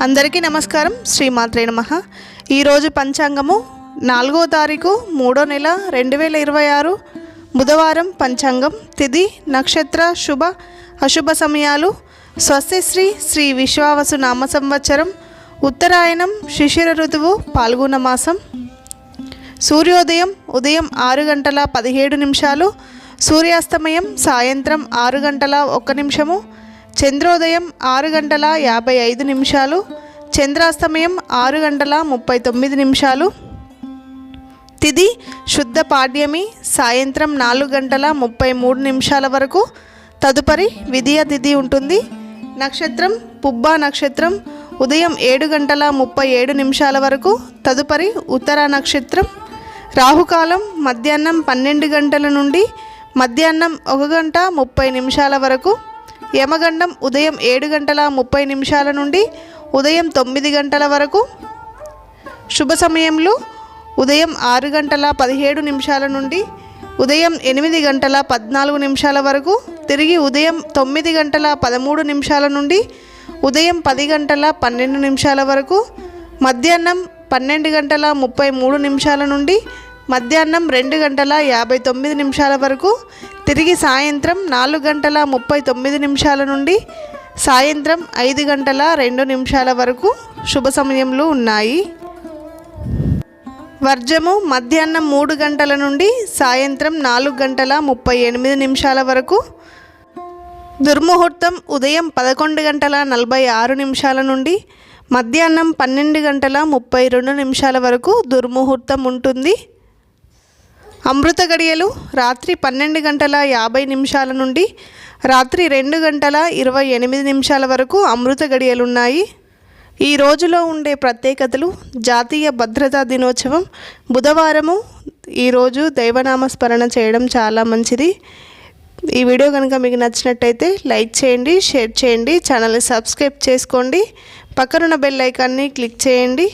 అందరికీ నమస్కారం. శ్రీమాత్రే నమః. ఈరోజు పంచాంగము 4వ తారీఖు 3వ నెల 2026 బుధవారం. పంచాంగం తిథి నక్షత్ర శుభ అశుభ సమయాలు. స్వస్తి శ్రీ విశ్వావసు నామ సంవత్సరం, ఉత్తరాయణం, శిశిర ఋతువు, పాల్గొన మాసం. సూర్యోదయం ఉదయం 6 గంటల 17 నిమిషాలు, సూర్యాస్తమయం సాయంత్రం 6 గంటల 1 నిమిషము, చంద్రోదయం 6 గంటల 55 నిమిషాలు, చంద్రాస్తమయం 6 గంటల 39 నిమిషాలు. తిథి శుద్ధ పాడ్యమి సాయంత్రం 4 గంటల 33 నిమిషాల వరకు. తదుపరి విధియ తిథి ఉంటుంది. నక్షత్రం పుబ్బా నక్షత్రం ఉదయం 7 గంటల 37 నిమిషాల వరకు. తదుపరి ఉత్తర నక్షత్రం. రాహుకాలం మధ్యాహ్నం 12 గంటల నుండి మధ్యాహ్నం 1 గంట 30 నిమిషాల వరకు. యమగండం ఉదయం 7 గంటల 30 నిమిషాల నుండి ఉదయం 9 గంటల వరకు. శుభ సమయంలో ఉదయం 6 గంటల 17 నిమిషాల నుండి ఉదయం 8 గంటల 14 నిమిషాల వరకు. తిరిగి ఉదయం 9 గంటల 13 నిమిషాల నుండి ఉదయం 10 గంటల 12 నిమిషాల వరకు. మధ్యాహ్నం 12 గంటల 33 నిమిషాల నుండి మధ్యాహ్నం 2 గంటల 59 నిమిషాల వరకు. తిరిగి సాయంత్రం 4 గంటల 39 నిమిషాల నుండి సాయంత్రం 5 గంటల 2 నిమిషాల వరకు శుభ సమయంలో ఉన్నాయి. వర్జము మధ్యాహ్నం 3 గంటల నుండి సాయంత్రం 4 గంటల 38 నిమిషాల వరకు. దుర్ముహూర్తం ఉదయం 11 గంటల 46 నిమిషాల నుండి మధ్యాహ్నం 12 గంటల 32 నిమిషాల వరకు దుర్ముహూర్తం ఉంటుంది. అమృత గడియలు రాత్రి 12 గంటల 50 నిమిషాల నుండి రాత్రి 2 గంటల 28 నిమిషాల వరకు అమృత గడియలున్నాయి. ఈ రోజులో ఉండే ప్రత్యేకతలు: జాతీయ భద్రతా దినోత్సవం, బుధవారము. ఈరోజు దైవనామస్మరణ చేయడం చాలా మంచిది. ఈ వీడియో కనుక మీకు నచ్చినట్టయితే లైక్ చేయండి, షేర్ చేయండి, ఛానల్ని సబ్స్క్రైబ్ చేసుకోండి, పక్కనున్న బెల్ ఐకాన్ని క్లిక్ చేయండి.